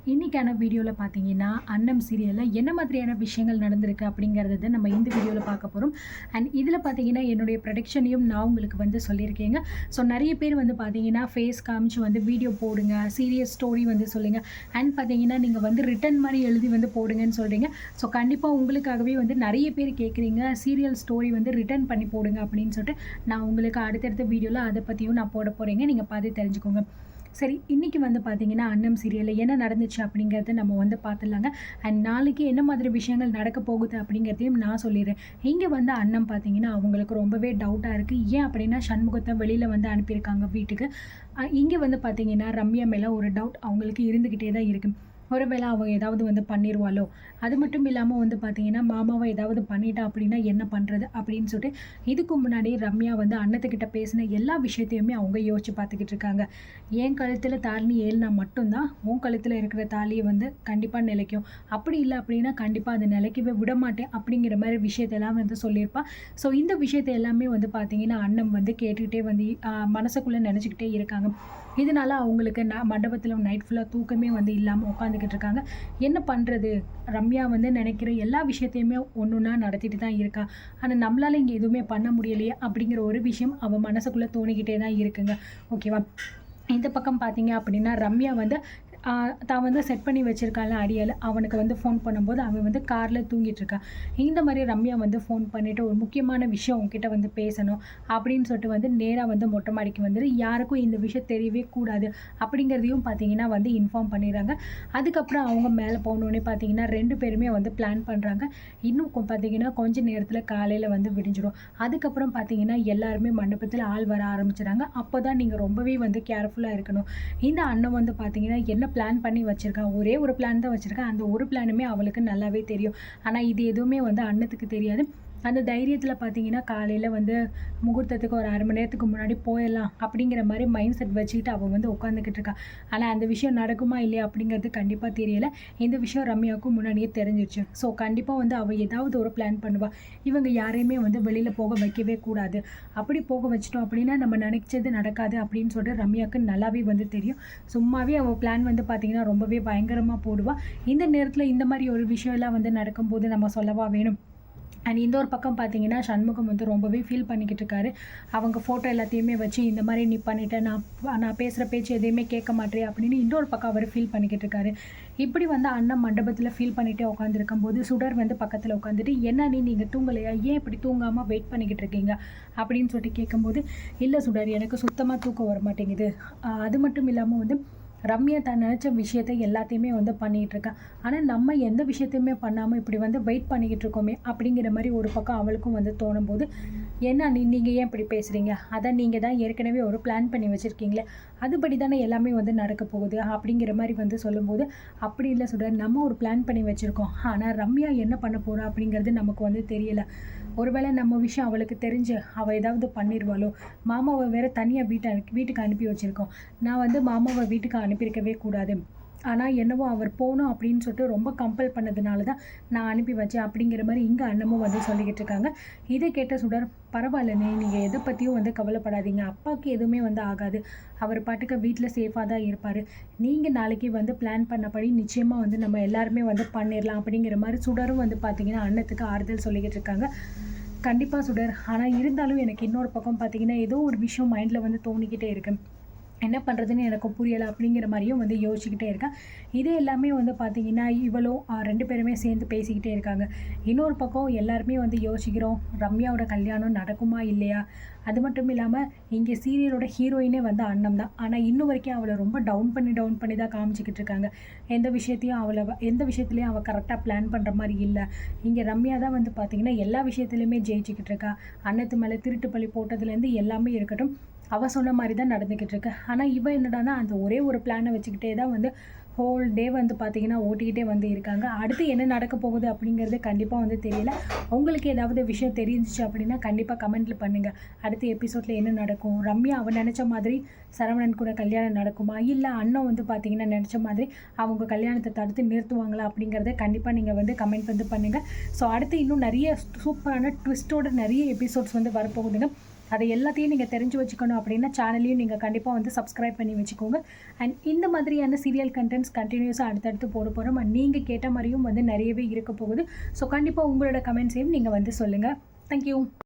இன்றைக்கான வீடியோவில் பார்த்தீங்கன்னா அன்னம் சீரியலில் என்ன மாதிரியான விஷயங்கள் நடந்திருக்கு அப்படிங்கிறத நம்ம இந்த வீடியோவில் பார்க்க போகிறோம். அண்ட் இதில் பார்த்தீங்கன்னா என்னுடைய ப்ரொடக்ஷனையும் நான் உங்களுக்கு வந்து சொல்லியிருக்கேங்க. ஸோ நிறைய பேர் வந்து பார்த்தீங்கன்னா ஃபேஸ் காமிச்சு வந்து வீடியோ போடுங்க, சீரியஸ் ஸ்டோரி வந்து சொல்லுங்கள், அண்ட் பார்த்தீங்கன்னா நீங்கள் வந்து ரிட்டன் மாதிரி எழுதி வந்து போடுங்கன்னு சொல்கிறீங்க. ஸோ கண்டிப்பாக உங்களுக்காகவே வந்து நிறைய பேர் கேட்குறீங்க சீரியல் ஸ்டோரி வந்து ரிட்டன் பண்ணி போடுங்க அப்படின்னு சொல்லிட்டு நான் உங்களுக்கு அடுத்தடுத்த வீடியோவில் அதை பற்றியும் நான் போட போகிறேங்க. நீங்கள் பார்த்து தெரிஞ்சுக்கோங்க. சரி, இன்றைக்கி வந்து பார்த்தீங்கன்னா அன்னம் சீரியலில் என்ன நடந்துச்சு அப்படிங்கிறத நம்ம வந்து பார்த்துடலாங்க. அண்ட் நாளைக்கு என்ன மாதிரி விஷயங்கள் நடக்க போகுது அப்படிங்கிறதையும் நான் சொல்லிடுறேன். இங்கே வந்து அன்னம் பார்த்தீங்கன்னா அவங்களுக்கு ரொம்பவே டவுட்டாக இருக்குது. ஏன் அப்படின்னா சண்முகத்தை வெளியில் வந்து அனுப்பியிருக்காங்க வீட்டுக்கு. இங்கே வந்து பார்த்தீங்கன்னா ரம்யா மேலே ஒரு டவுட் அவங்களுக்கு இருந்துக்கிட்டே தான் இருக்குது. ஒருவேளை அவங்க ஏதாவது வந்து பண்ணிடுவாளோ, அது மட்டும் இல்லாமல் வந்து பார்த்தீங்கன்னா மாமாவை ஏதாவது பண்ணிட்டா அப்படின்னா என்ன பண்ணுறது அப்படின்னு சொல்லிட்டு இதுக்கு முன்னாடி ரம்யா வந்து அண்ணத்துக்கிட்ட பேசின எல்லா விஷயத்தையுமே அவங்க யோசிச்சு பார்த்துக்கிட்டு இருக்காங்க. என் கழுத்தில் தாலி ஏழுனா மட்டும்தான் உன் கழுத்தில் இருக்கிற தாலியை வந்து கண்டிப்பாக நிலைக்கும், அப்படி இல்லை அப்படின்னா கண்டிப்பாக அதை நிலைக்கவே விட மாட்டேன் அப்படிங்கிற மாதிரி விஷயத்தெல்லாம் வந்து சொல்லியிருப்பா. ஸோ இந்த விஷயத்தை எல்லாமே வந்து பார்த்தீங்கன்னா அண்ணன் வந்து கேட்டுக்கிட்டே வந்து மனசுக்குள்ளே நினச்சிக்கிட்டே இருக்காங்க. இதனால அவங்களுக்கு மண்டபத்தில் நைட் ஃபுல்லாக தூக்கமே வந்து இல்லாமல் உட்காந்துக்கிட்டு இருக்காங்க. என்ன பண்ணுறது, ரம்யா வந்து நினைக்கிற எல்லா விஷயத்தையுமே ஒன்றுன்னா நடத்திட்டு தான் இருக்கா. ஆனால் நம்மளால் இங்கே எதுவுமே பண்ண முடியலையே அப்படிங்கிற ஒரு விஷயம் அவன் மனசுக்குள்ளே தோணிக்கிட்டே தான் இருக்குங்க. ஓகேவா? இந்த பக்கம் பார்த்தீங்க அப்படின்னா ரம்யா வந்து தான் வந்து செட் பண்ணி வச்சுருக்காள் அடியால். அவனுக்கு வந்து ஃபோன் பண்ணும்போது அவன் வந்து காரில் தூங்கிட்டு இருக்கான். இந்த மாதிரி ரம்யா வந்து ஃபோன் பண்ணிவிட்டு ஒரு முக்கியமான விஷயம் உங்ககிட்ட வந்து பேசணும் அப்படின்னு சொல்லிட்டு வந்து நேராக வந்து மொட்டை மாடிக்கு வந்துட்டு யாருக்கும் இந்த விஷயம் தெரியவே கூடாது அப்படிங்கிறதையும் பார்த்தீங்கன்னா வந்து இன்ஃபார்ம் பண்ணிடுறாங்க. அதுக்கப்புறம் அவங்க மேலே போனோடனே பார்த்தீங்கன்னா 2 பேருமே வந்து பிளான் பண்ணுறாங்க. இன்னும் பார்த்தீங்கன்னா கொஞ்சம் நேரத்தில் காலையில் வந்து விடிஞ்சிடும். அதுக்கப்புறம் பார்த்தீங்கன்னா எல்லாருமே மண்டபத்தில் ஆள் வர ஆரம்பிச்சிடுறாங்க. அப்போ தான் நீங்கள் ரொம்பவே வந்து கேர்ஃபுல்லாக இருக்கணும். இந்த அண்ணன் வந்து பார்த்தீங்கன்னா என்ன பிளான் பண்ணி வச்சுருக்கான், ஒரே ஒரு பிளான் தான் வச்சுருக்கான். அந்த ஒரு பிளானுமே அவளுக்கு நல்லாவே தெரியும். ஆனால் இது எதுவுமே வந்து அண்ணத்துக்கு தெரியாது. அந்த தைரியத்தில் பார்த்தீங்கன்னா காலையில் வந்து முகூர்த்தத்துக்கு ஒரு 1/2 மணி நேரத்துக்கு முன்னாடி போயிடலாம் அப்படிங்கிற மாதிரி மைண்ட் செட் வச்சுக்கிட்டு அவள் வந்து உட்காந்துக்கிட்டு இருக்கா. ஆனால் அந்த விஷயம் நடக்குமா இல்லையா அப்படிங்கிறது கண்டிப்பாக தெரியலை. இந்த விஷயம் ரம்யாவுக்கும் முன்னாடியே தெரிஞ்சிருச்சு. ஸோ கண்டிப்பாக வந்து அவள் ஏதாவது ஒரு பிளான் பண்ணுவாள். இவங்க யாரையுமே வந்து வெளியில் போக வைக்கவே கூடாது. அப்படி போக வச்சிட்டோம் அப்படின்னா நம்ம நினைச்சது நடக்காது அப்படின்னு சொல்லிட்டு ரம்யாவுக்கு நல்லாவே வந்து தெரியும். சும்மாவே அவள் பிளான் வந்து பார்த்திங்கன்னா ரொம்பவே பயங்கரமாக போடுவாள். இந்த நேரத்தில் இந்த மாதிரி ஒரு விஷயம்லாம் வந்து நடக்கும்போது நம்ம சொல்லவா வேணும். அண்ட் இந்த ஒரு பக்கம் பார்த்தீங்கன்னா சண்முகம் வந்து ரொம்பவே ஃபீல் பண்ணிக்கிட்டு இருக்காரு. அவங்க ஃபோட்டோ எல்லாத்தையுமே வச்சு இந்த மாதிரி நீ பண்ணிட்ட, நான் பேசுகிற பேச்சு எதையுமே கேட்க மாட்டேன் அப்படின்னு இன்னொரு பக்கம் அவர் ஃபீல் பண்ணிக்கிட்டு இருக்காரு. இப்படி வந்து அண்ணன் மண்டபத்தில் ஃபீல் பண்ணிகிட்டே உட்காந்துருக்கும் போது சுடர் வந்து பக்கத்தில் உட்காந்துட்டு என்ன நீங்கள் தூங்கலையா, ஏன் இப்படி தூங்காமல் வெயிட் பண்ணிக்கிட்டு இருக்கீங்க அப்படின்னு சொல்லிட்டு கேட்கும்போது, இல்லை சுடர், எனக்கு சுத்தமாக தூக்கம் வர மாட்டேங்குது. அது மட்டும் இல்லாமல் வந்து ரம்யா தான் நினச்ச விஷயத்தை எல்லாத்தையுமே வந்து பண்ணிகிட்டு இருக்கா. ஆனால் நம்ம எந்த விஷயத்தையுமே பண்ணாமல் இப்படி வந்து வெயிட் பண்ணிக்கிட்டு இருக்கோமே அப்படிங்கிற மாதிரி ஒரு பக்கம் அவளுக்கும் வந்து தோணும் போது, என்ன நீங்கள் ஏன் இப்படி பேசுகிறீங்க, அதான் நீங்கள் தான் ஏற்கனவே ஒரு பிளான் பண்ணி வச்சுருக்கீங்களே, அதுபடி தானே எல்லாமே வந்து நடக்க போகுது அப்படிங்கிற மாதிரி வந்து சொல்லும்போது, அப்படி இல்லை சொல்கிற, நம்ம ஒரு பிளான் பண்ணி வச்சுருக்கோம். ஆனால் ரம்யா என்ன பண்ண போகிறா அப்படிங்கிறது நமக்கு வந்து தெரியலை. ஒருவேளை நம்ம விஷயம் அவளுக்கு தெரிஞ்சு அவள் ஏதாவது பண்ணிடுவாளோ. மாமாவை வேறு தனியாக வீட்டுக்கு அனுப்பி வச்சுருக்கோம். நான் வந்து மாமாவை வீட்டுக்கு அனுப்பியிருக்கவே கூடாது. ஆனால் என்னவோ அவர் போகணும் அப்படின்னு சொல்லிட்டு ரொம்ப கம்பல் பண்ணதுனால தான் நான் அனுப்பி வச்சேன் அப்படிங்கிற மாதிரி இங்கே அண்ணமும் வந்து சொல்லிக்கிட்டு இருக்காங்க. இதை கேட்ட சுடர், பரவாயில்லண்ணே, நீங்கள் எதை பற்றியும் வந்து கவலைப்படாதீங்க, அப்பாவுக்கு எதுவுமே வந்து ஆகாது, அவர் பாட்டுக்கு வீட்டில் சேஃபாக தான் இருப்பார், நீங்கள் நாளைக்கு வந்து பிளான் பண்ணபடி நிச்சயமாக வந்து நம்ம எல்லாருமே வந்து பண்ணிடலாம் அப்படிங்கிற மாதிரி சுடரும் வந்து பார்த்திங்கன்னா அண்ணத்துக்கு ஆறுதல் சொல்லிக்கிட்டு இருக்காங்க. கண்டிப்பாக சுடர், ஆனால் இருந்தாலும் எனக்கு இன்னொரு பக்கம் பார்த்திங்கன்னா ஏதோ ஒரு விஷயம் மைண்டில் வந்து தோணிக்கிட்டே இருக்கு, என்ன பண்ணுறதுன்னு எனக்கு புரியலை அப்படிங்கிற மாதிரியும் வந்து யோசிச்சுக்கிட்டே இருக்கேன். இது எல்லாமே வந்து பார்த்திங்கன்னா இவளும் 2 பேருமே சேர்ந்து பேசிக்கிட்டே இருக்காங்க. இன்னொரு பக்கம் எல்லாருமே வந்து யோசிக்கிறோம், ரம்யாவோட கல்யாணம் நடக்குமா இல்லையா. அது மட்டும் இல்லாமல் இங்கே சீரியலோட ஹீரோயினே வந்து அண்ணன் தான். ஆனால் இன்னும் வரைக்கும் அவளை ரொம்ப டவுன் பண்ணி தான் காமிச்சிக்கிட்டு இருக்காங்க. எந்த விஷயத்துலையும் அவள் கரெக்டாக பிளான் பண்ணுற மாதிரி இல்லை. இங்கே ரம்யா தான் வந்து பார்த்திங்கன்னா எல்லா விஷயத்துலையுமே ஜெயிச்சுக்கிட்டு இருக்கா. அண்ணத்து மேலே திருட்டு பழி போட்டதுலேருந்து எல்லாமே இருக்கட்டும், அவள் சொன்ன மாதிரி தான் நடந்துக்கிட்டு இருக்கு. ஆனால் இவன் என்னடானா அந்த ஒரே ஒரு பிளானை வச்சுக்கிட்டே தான் வந்து ஹோல் டே வந்து பார்த்திங்கன்னா ஓட்டிக்கிட்டே வந்து இருக்காங்க. அடுத்து என்ன நடக்க போகுது அப்படிங்கிறது கண்டிப்பாக வந்து தெரியல. உங்களுக்கு ஏதாவது விஷயம் தெரிஞ்சிச்சு அப்படின்னா கண்டிப்பாக கமெண்ட்டில் பண்ணுங்கள். அடுத்த எபிசோடில் என்ன நடக்கும், ரம்யா அவன் நினச்ச மாதிரி சரவணன் கூட கல்யாணம் நடக்குமா, இல்லை அண்ணன் வந்து பார்த்திங்கன்னா நினச்ச மாதிரி அவங்க கல்யாணத்தை தடுத்து நிறுத்துவாங்களா அப்படிங்கிறத கண்டிப்பாக நீங்கள் வந்து கமெண்ட் வந்து பண்ணுங்கள். ஸோ அடுத்து இன்னும் நிறைய சூப்பரான ட்விஸ்ட்டோட நிறைய எபிசோட்ஸ் வந்து வரப்போகுதுங்க. அதை எல்லாத்தையும் நீங்கள் தெரிஞ்சு வச்சுக்கணும் அப்படின்னா சேனலையும் நீங்கள் கண்டிப்பாக வந்து சப்ஸ்கிரைப் பண்ணி வச்சுக்கோங்க. அண்ட் இந்த மாதிரியான சீரியல் கண்டென்ட்ஸ் கண்டினியூஸாக அடுத்தடுத்து போட போகிறோம். அண்ட் நீங்கள் கேட்ட மாதிரியும் வந்து நிறையவே இருக்க போகுது. ஸோ கண்டிப்பாக உங்களோட கமெண்ட்ஸையும் நீங்கள் வந்து சொல்லுங்கள். தேங்க்யூ.